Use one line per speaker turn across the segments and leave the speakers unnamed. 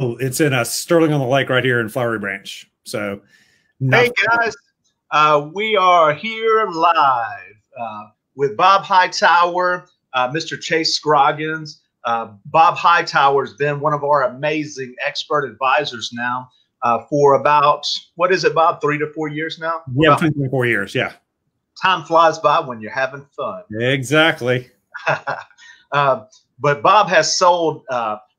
It's in Sterling on the Lake right here in Flowery Branch. So,
hey guys, we are here live with Bob Hightower, Mr. Chase Scroggins. Bob Hightower has been one of our amazing expert advisors now for about, what is it, Bob, 3 to 4 years now?
Yeah, 3 to 4 years, yeah.
Time flies by when you're having fun.
Exactly.
But Bob has sold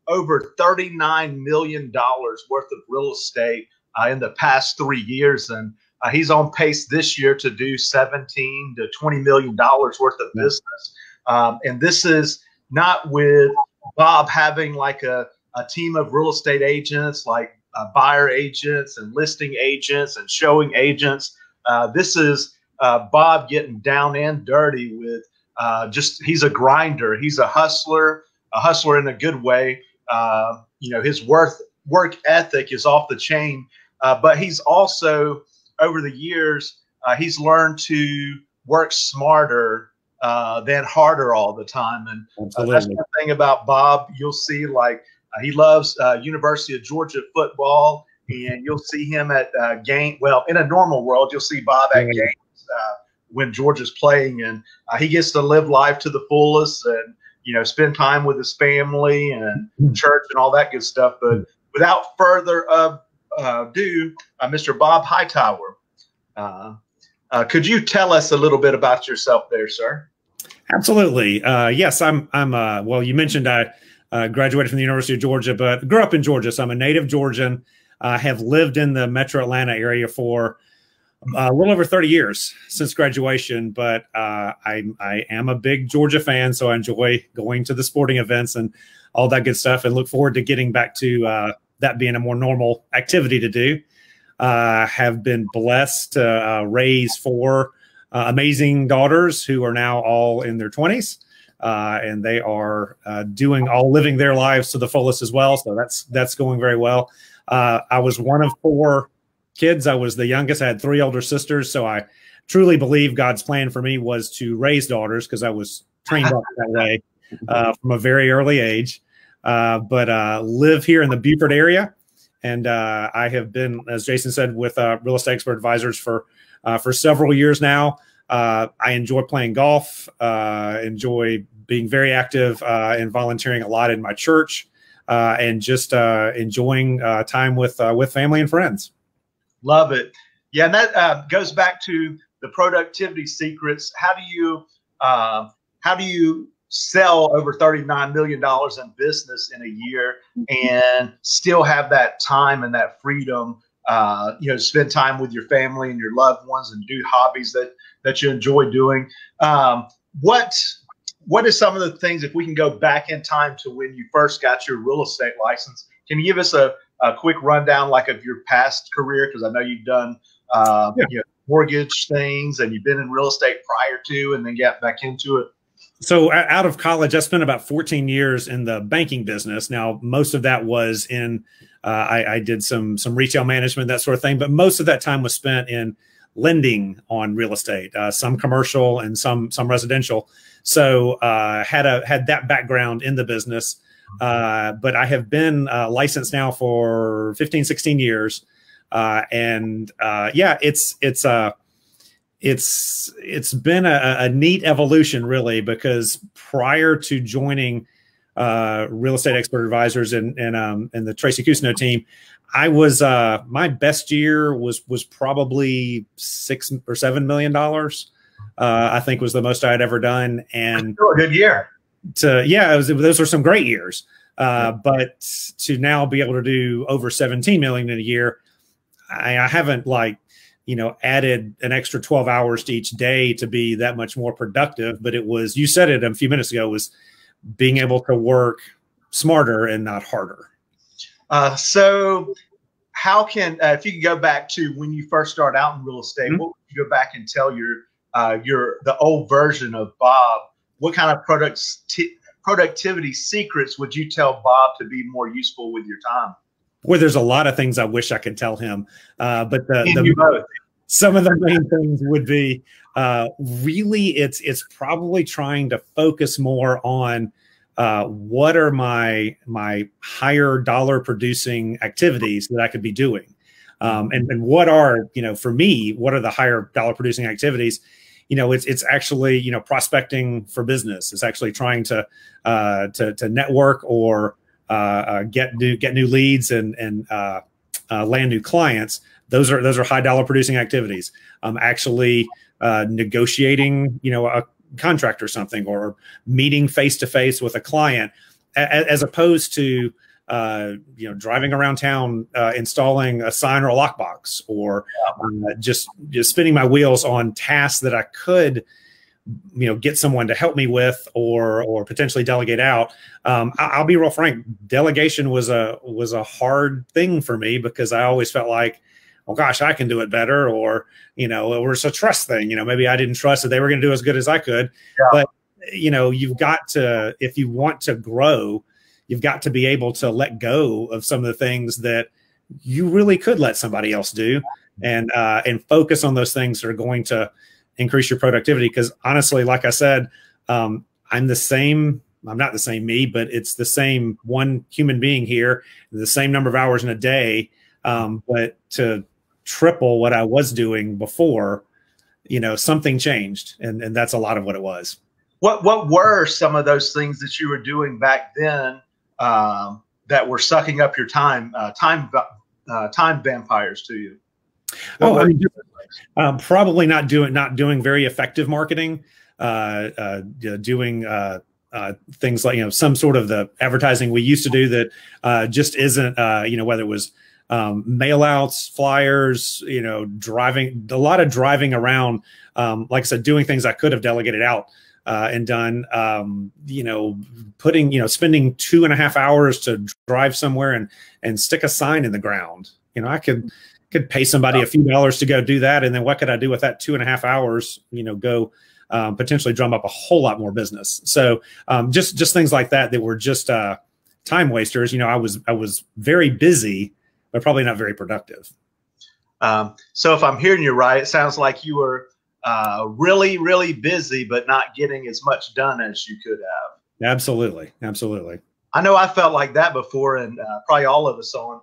over $39 million worth of real estate in the past 3 years. And he's on pace this year to do $17 to $20 million worth of business. And this is not with Bob having like a team of real estate agents, like buyer agents and listing agents and showing agents. This is Bob getting down and dirty with he's a grinder. He's a hustler in a good way. His work ethic is off the chain, but he's also, over the years, he's learned to work smarter than harder all the time. And that's one thing about Bob. You'll see, like, he loves University of Georgia football, and you'll see him at game. Well, in a normal world, you'll see Bob at games when Georgia's playing, and he gets to live life to the fullest and, spend time with his family and church and all that good stuff. But without further ado, Mr. Bob Hightower, could you tell us a little bit about yourself there, sir?
Absolutely. Yes, I'm well, you mentioned I graduated from the University of Georgia, but grew up in Georgia. So I'm a native Georgian. I have lived in the metro Atlanta area for a little over 30 years since graduation, but I am a big Georgia fan, so I enjoy going to the sporting events and all that good stuff, and look forward to getting back to that being a more normal activity to do. Have been blessed to raise 4 amazing daughters who are now all in their 20s, and they are living their lives to the fullest as well. So that's going very well. I was one of 4 kids. I was the youngest. I had 3 older sisters. So I truly believe God's plan for me was to raise daughters, because I was trained up that way from a very early age. But live here in the Beaufort area. And I have been, as Jason said, with real estate expert advisors for several years now. I enjoy playing golf, enjoy being very active and volunteering a lot in my church, and just enjoying time with family and friends.
Love it. Yeah, and that goes back to the productivity secrets. How do you sell over $39 million in business in a year and still have that time and that freedom, spend time with your family and your loved ones and do hobbies that you enjoy doing? What is some of the things, if we can go back in time to when you first got your real estate license, can you give us a quick rundown, like, of your past career? Because I know you've done mortgage things, and you've been in real estate prior to, and then got back into it.
So out of college, I spent about 14 years in the banking business. Now, most of that was in, I did some retail management, that sort of thing, but most of that time was spent in lending on real estate, some commercial and some residential. So had that background in the business. But I have been licensed now for 15, 16 years. It's been a neat evolution, really, because prior to joining real estate expert advisors and the Tracy Cousineau team, I was my best year was probably $6 or $7 million. I think was the most I had ever done, and
still a good year.
Those were some great years. But to now be able to do over 17 million in a year, I haven't added an extra 12 hours to each day to be that much more productive. But it was, you said it a few minutes ago, was being able to work smarter and not harder.
So how can, if you could go back to when you first started out in real estate, what would you go back and tell the old version of Bob? What kind of productivity secrets would you tell Bob to be more useful with your time?
Boy, there's a lot of things I wish I could tell him, but
some
of the main things would be really it's probably trying to focus more on what are my higher dollar producing activities that I could be doing? And what are, for me, what are the higher dollar producing activities? It's actually, prospecting for business. It's actually trying to network or get new leads and land new clients. Those are high dollar producing activities. Actually negotiating, a contract or something, or meeting face to face with a client, as opposed to driving around town, installing a sign or a lockbox, or just spinning my wheels on tasks that I could, get someone to help me with, or potentially delegate out. I'll be real frank. Delegation was a hard thing for me, because I always felt like, oh gosh, I can do it better, or it was a trust thing. Maybe I didn't trust that they were going to do as good as I could. Yeah. But you've got to, if you want to grow, you've got to be able to let go of some of the things that you really could let somebody else do, and focus on those things that are going to increase your productivity. Because honestly, like I said, I'm not the same me, but it's the same one human being here, the same number of hours in a day, but to triple what I was doing before, something changed, and that's a lot of what it was.
What were some of those things that you were doing back then that were sucking up your time vampires to you?
Probably not doing very effective marketing, doing things like, some sort of the advertising we used to do that just isn't, whether it was mail outs, flyers, driving, a lot of driving around, like I said, doing things I could have delegated out and done, spending 2.5 hours to drive somewhere and stick a sign in the ground. I could pay somebody a few dollars to go do that. And then what could I do with that 2.5 hours, go potentially drum up a whole lot more business. So just things like that were just time wasters. I was very busy, but probably not very productive.
So if I'm hearing you right, it sounds like you were really, really busy, but not getting as much done as you could have.
Absolutely. Absolutely.
I know I felt like that before, and probably all of us on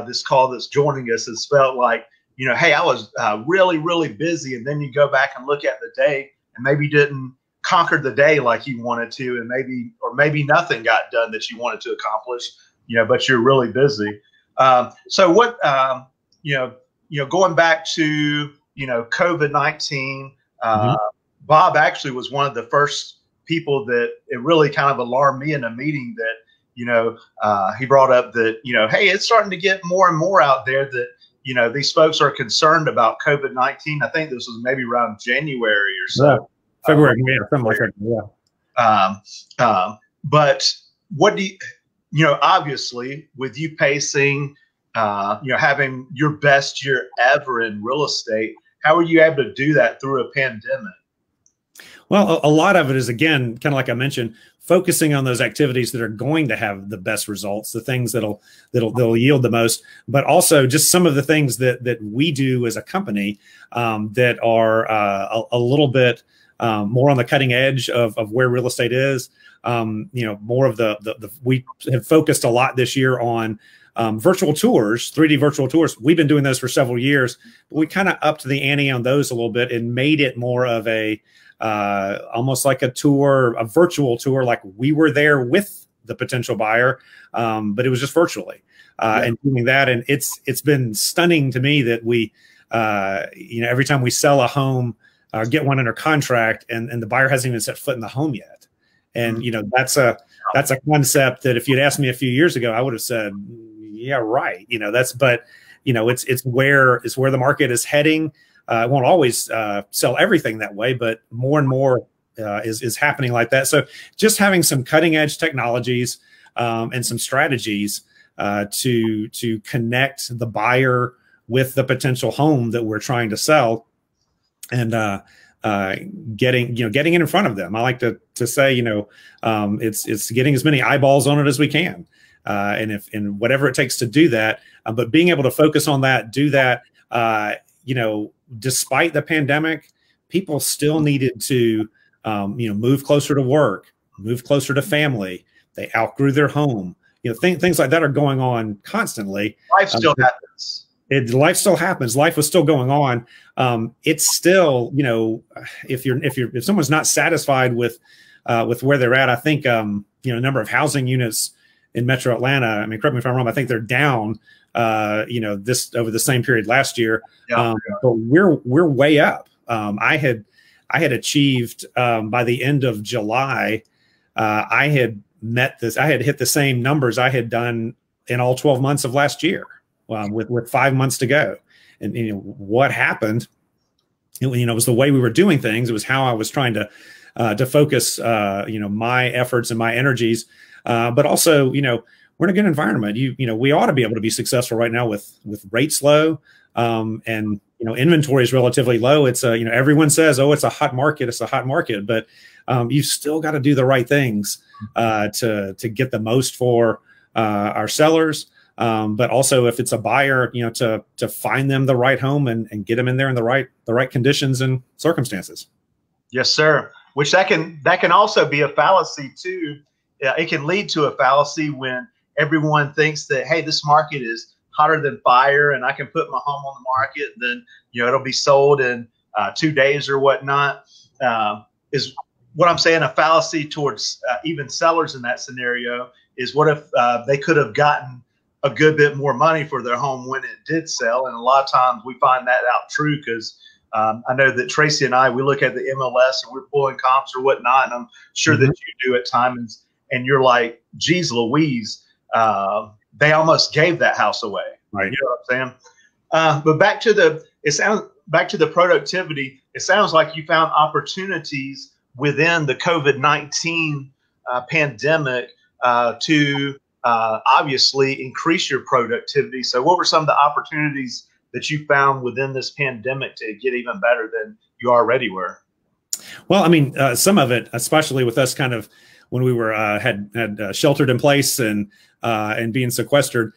this call that's joining us has felt like, hey, I was really, really busy. And then you go back and look at the day and maybe didn't conquer the day like you wanted to, and maybe nothing got done that you wanted to accomplish, but you're really busy. So what, going back to, COVID-19, Bob actually was one of the first people that it really kind of alarmed me in a meeting that, he brought up that, hey, it's starting to get more and more out there that, these folks are concerned about COVID-19. I think this was maybe around January or so.
Yeah. February, something like that.
Yeah. But what do obviously with you pacing, having your best year ever in real estate, how were you able to do that through a pandemic?
Well, a lot of it is, again, kind of like I mentioned, focusing on those activities that are going to have the best results, the things that'll yield the most, but also just some of the things that we do as a company that are a little bit more on the cutting edge of where real estate is. More of we have focused a lot this year on virtual tours, 3D virtual tours. We've been doing those for several years, but we kind of upped the ante on those a little bit and made it more of a almost like a tour, a virtual tour, like we were there with the potential buyer, but it was just virtually and doing that. And it's been stunning to me that we, every time we sell a home, get one under contract, and the buyer hasn't even set foot in the home yet. And that's a concept that if you'd asked me a few years ago, I would have said, yeah, right. But it's where the market is heading. It won't always sell everything that way, but more and more is happening like that. So just having some cutting edge technologies and some strategies to connect the buyer with the potential home that we're trying to sell, and getting in front of them. I like to say, it's getting as many eyeballs on it as we can. And whatever it takes to do that, but being able to focus on that, do that, despite the pandemic, people still needed to, move closer to work, move closer to family, they outgrew their home. Things like that are going on constantly.
Life still happens.
Life still happens. Life was still going on. It's still, if someone's not satisfied with where they're at, I think, number of housing units in Metro Atlanta. I mean, correct me if I'm wrong. I think they're down, this over the same period last year.
Yeah.
But we're way up. I had achieved by the end of July. I had hit the same numbers I had done in all 12 months of last year, with 5 months to go. And what happened? It was the way we were doing things. It was how I was trying to focus, my efforts and my energies. But also, we're in a good environment. We ought to be able to be successful right now with rates low, and inventory is relatively low. It's everyone says, oh, it's a hot market. It's a hot market, but you've still got to do the right things to get the most for our sellers. But also, if it's a buyer, to find them the right home and get them in there in the right conditions and circumstances.
Yes, sir. Which that can also be a fallacy too. It can lead to a fallacy when everyone thinks that, hey, this market is hotter than fire, and I can put my home on the market, then it'll be sold in 2 days or whatnot. Is what I'm saying a fallacy towards even sellers in that scenario is what if they could have gotten a good bit more money for their home when it did sell, and a lot of times we find that out true because I know that Tracy and I, we look at the MLS and we're pulling comps or whatnot, and I'm sure that you do at times, and you're like, geez Louise, they almost gave that house away.
Right.
You know what I'm saying? But back to the productivity, it sounds like you found opportunities within the COVID-19 pandemic to obviously increase your productivity. So what were some of the opportunities that you found within this pandemic to get even better than you already were?
Well, I mean, some of it, especially with us kind of when we were had sheltered in place and being sequestered,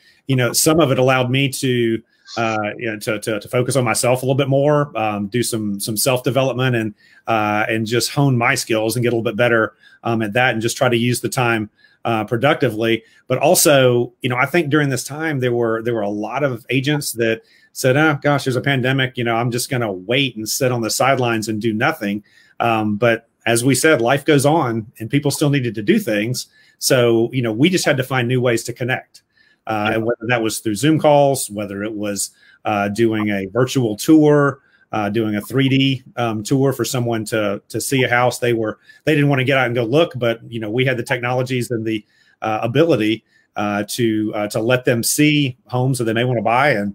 some of it allowed me to focus on myself a little bit more, do some self-development and just hone my skills and get a little bit better at that, and just try to use the time productively. But also, I think during this time there were a lot of agents that said, oh gosh, there's a pandemic, I'm just going to wait and sit on the sidelines and do nothing. But as we said, life goes on and people still needed to do things. So, we just had to find new ways to connect. And whether that was through Zoom calls, whether it was doing a virtual tour, doing a 3D tour for someone to see a house. They didn't want to get out and go look, but we had the technologies and the ability to let them see homes that they may want to buy, and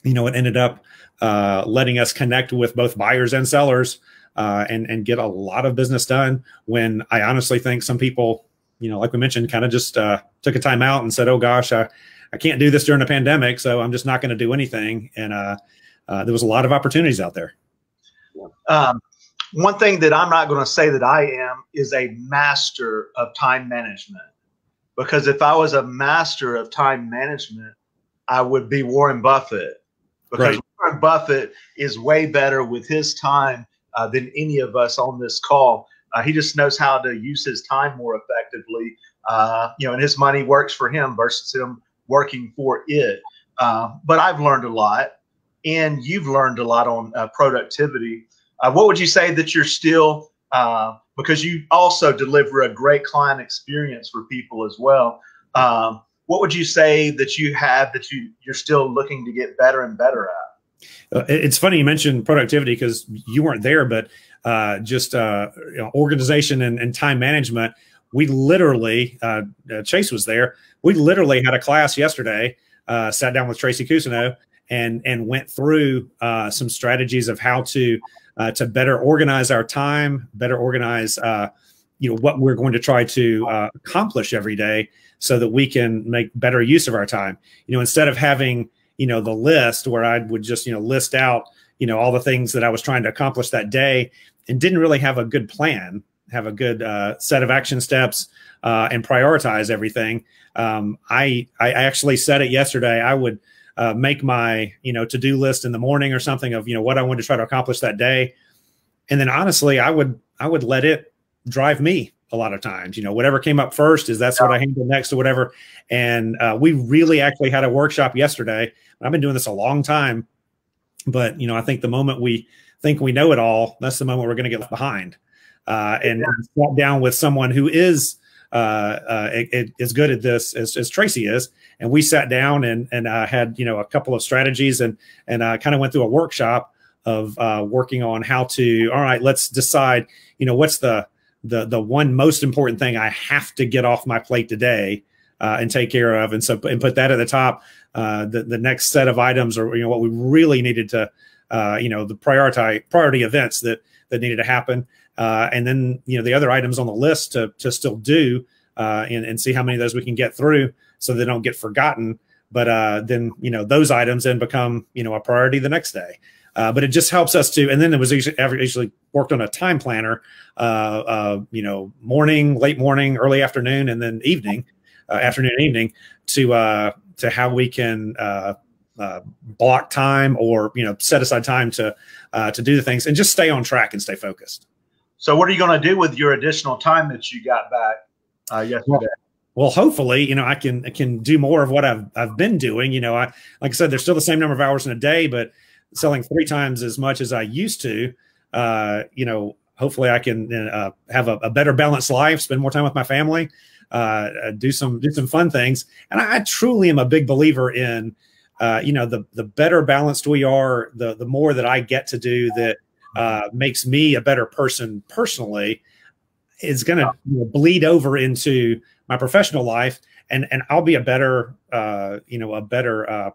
it ended up letting us connect with both buyers and sellers and get a lot of business done. When I honestly think some people, like we mentioned, kind of just took a time out and said, oh gosh, I can't do this during a pandemic, so I'm just not going to do anything. And there was a lot of opportunities out there.
One thing that I'm not going to say that I am is a master of time management, because if I was a master of time management, I would be Warren Buffett, because right. Warren Buffett is way better with his time than any of us on this call. He just knows how to use his time more effectively, and his money works for him versus him working for it. But I've learned a lot, and you've learned a lot on productivity. What would you say that you're still, because you also deliver a great client experience for people as well. What would you say that you have that you're still looking to get better and better at?
It's funny you mentioned productivity because you weren't there, but just organization and time management. We literally, Chase was there. We literally had a class yesterday, sat down with Tracy Cousineau and went through some strategies of how to better organize our time, better organize, what we're going to try to accomplish every day so that we can make better use of our time. Instead of having, the list where I would just, list out, all the things that I was trying to accomplish that day and didn't really have a good plan, have a good set of action steps and prioritize everything. I actually said it yesterday. I would make my, to-do list in the morning or something of, what I wanted to try to accomplish that day. And then honestly, I would let it drive me. a lot of times. Whatever came up first that's what I handle next or whatever. And we really actually had a workshop yesterday. I've been doing this a long time, but I think the moment we think we know it all, that's the moment we're going to get left behind. And sat down with someone who is as good at this as Tracy is, and we sat down and had a couple of strategies and kind of went through a workshop of working on how to, all right, let's decide what's the one most important thing I have to get off my plate today and take care of, and put that at the top. The next set of items are what we really needed to the priority events that needed to happen. And then, the other items on the list to still do and see how many of those we can get through so they don't get forgotten. But then, those items then become, a priority the next day. But it just helps us to, and then it was actually worked on a time planner, morning, late morning, early afternoon, and then evening, afternoon and evening to how we can block time or, set aside time to do the things and just stay on track and stay focused. So
what are you going to do with your additional time that you got back yesterday?
Well, hopefully, I can do more of what I've been doing. Like I said, there's still the same number of hours in a day, but selling 3 times as much as I used to. Hopefully I can have a better balanced life, spend more time with my family, do some fun things. And I truly am a big believer in, the better balanced we are, the more that I get to do that makes me a better person personally, is going to bleed over into my professional life. And I'll be a better,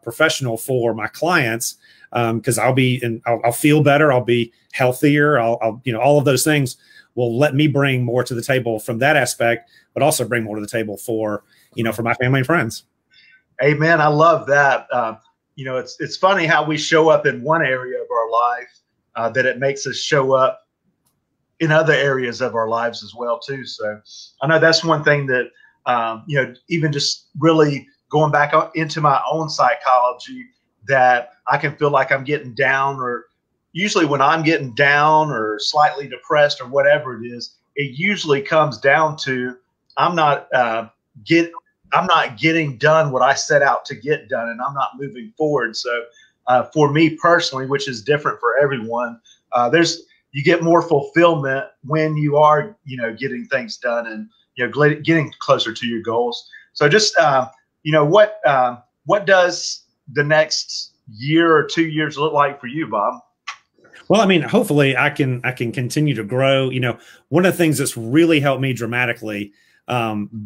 professional for my clients, because I'll feel better. I'll be healthier. I'll all of those things will let me bring more to the table from that aspect, but also bring more to the table for my family and friends.
Amen. I love that. It's funny how we show up in one area of our life that it makes us show up in other areas of our lives as well too. So I know that's one thing that even just really going back into my own psychology, that I can feel like I'm getting down, or usually when I'm getting down or slightly depressed or whatever it is, it usually comes down to I'm not getting done what I set out to get done, and I'm not moving forward. So for me personally, which is different for everyone, you get more fulfillment when you are getting things done and getting closer to your goals. So just what does the next year or 2 years look like for you, Bob?
Well, I mean, hopefully I can continue to grow. One of the things that's really helped me dramatically,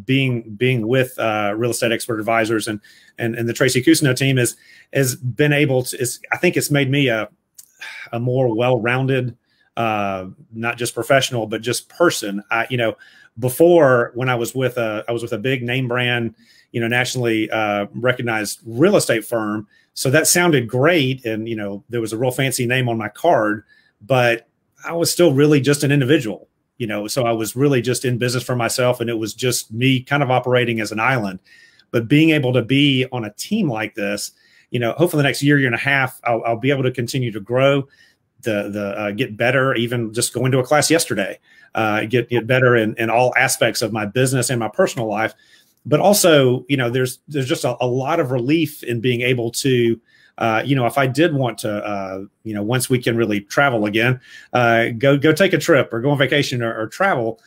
being with real estate expert advisors and the Tracy Cousineau team has been able to, I think it's made me a more well-rounded, not just professional, but just person. Before, when I was with a big name brand, nationally recognized real estate firm. So that sounded great. And, there was a real fancy name on my card, but I was still really just an individual, so I was really just in business for myself, and it was just me kind of operating as an island. But being able to be on a team like this, hopefully the next year and a half, I'll be able to continue to grow, get better, even just going to a class yesterday, get better in all aspects of my business and my personal life. But also, there's just a lot of relief in being able to, if I did want to, once we can really travel again, go take a trip or go on vacation or travel,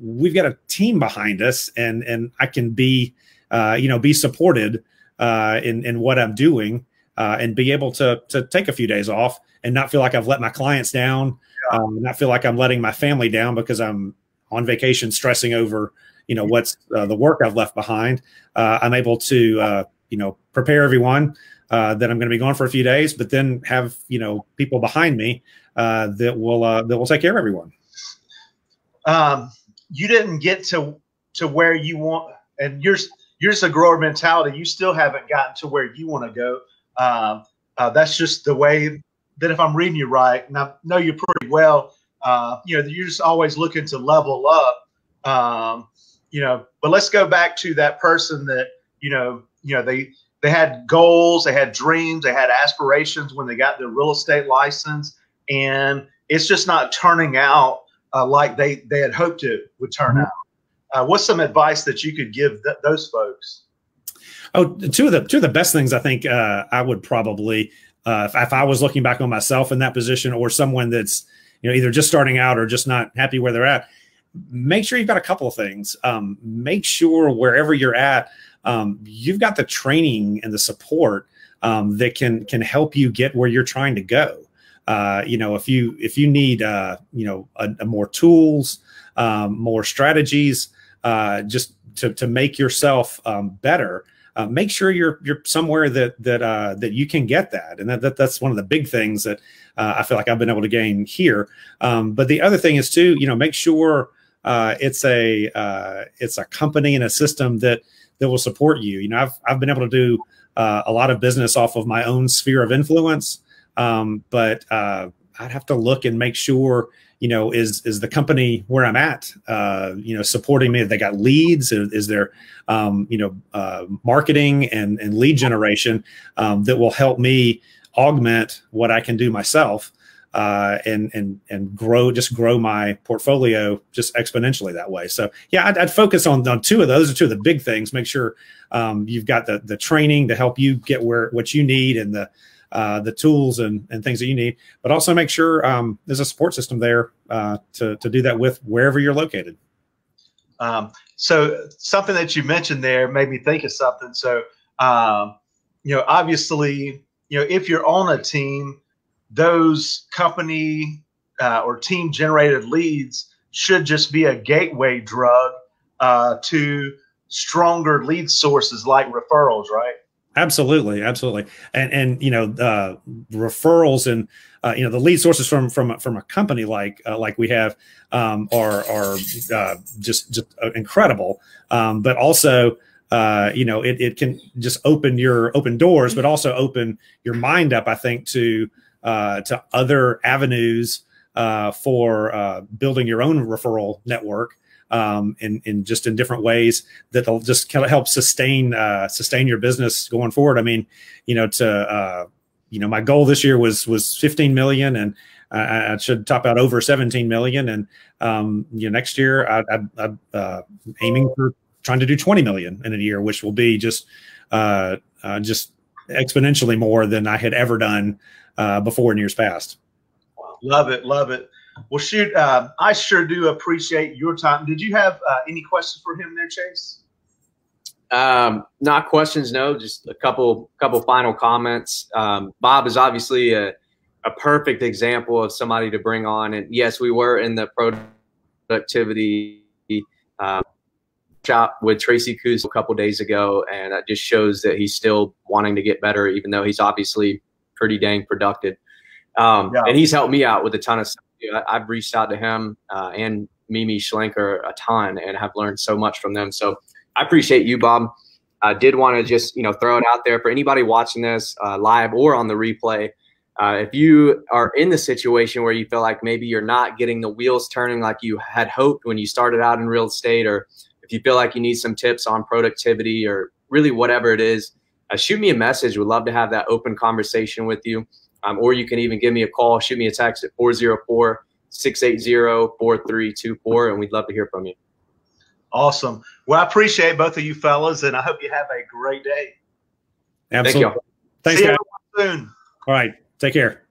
we've got a team behind us, and I can be supported in what I'm doing, and be able to take a few days off and not feel like I've let my clients down, not feel like I'm letting my family down because I'm on vacation stressing over what's the work I've left behind. I'm able to, prepare everyone that I'm going to be gone for a few days, but then have, people behind me that will take care of everyone.
You didn't get to where you want, and you're just a grower mentality. You still haven't gotten to where you want to go. That's just the way that, if I'm reading you right, and I know you pretty well, you're just always looking to level up. But let's go back to that person that, they had goals, they had dreams, they had aspirations when they got their real estate license, and it's just not turning out like they had hoped it would turn out. What's some advice that you could give those folks?
Oh, two of the best things I think I would probably, if I was looking back on myself in that position, or someone that's either just starting out or just not happy where they're at, make sure you've got a couple of things. Make sure wherever you're at, you've got the training and the support that can help you get where you're trying to go. If you need more tools, more strategies, just to make yourself better. Make sure you're somewhere that you can get that, and that's one of the big things that I feel like I've been able to gain here. But the other thing is too, make sure it's a company and a system that will support you. I've been able to do a lot of business off of my own sphere of influence, but I'd have to look and make sure is the company where I'm at, supporting me? They got leads? Is there, marketing and lead generation that will help me augment what I can do myself, and grow my portfolio just exponentially that way. So yeah, I'd focus on two of those. Are two of the big things. Make sure you've got the training to help you get what you need, and the tools and things that you need, but also make sure there's a support system there to do that with wherever you're located.
So something that you mentioned there made me think of something. So, obviously, if you're on a team, those company or team generated leads should just be a gateway drug to stronger lead sources like referrals, right?
Absolutely. And referrals and the lead sources from a company like we have are just incredible. But also it can just open doors, but also open your mind up, I think, to other avenues for building your own referral network. In different ways that'll just kind of help sustain your business going forward. I mean, my goal this year was 15 million, and I should top out over 17 million. And next year I'm aiming for trying to do 20 million in a year, which will be just exponentially more than I had ever done before in years past.
Wow. Love it. Well, shoot, I sure do appreciate your time. Did you have any questions for him there, Chase?
Not questions, no. Just a couple final comments. Bob is obviously a perfect example of somebody to bring on. And yes, we were in the productivity shop with Tracy Coos a couple days ago, and that just shows that he's still wanting to get better, even though he's obviously pretty dang productive. And he's helped me out with a ton of stuff. I've reached out to him and Mimi Schlenker a ton, and have learned so much from them. So I appreciate you, Bob. I did want to just throw it out there for anybody watching this live or on the replay. If you are in the situation where you feel like maybe you're not getting the wheels turning like you had hoped when you started out in real estate, or if you feel like you need some tips on productivity or really whatever it is, shoot me a message. We'd love to have that open conversation with you. Or you can even give me a call, shoot me a text at 404-680-4324, and we'd love to hear from you.
Awesome. Well, I appreciate both of you fellas, and I hope you have a great day.
Absolutely.
Thank you.
Thanks,
See
guys.
you soon.
All right. Take care.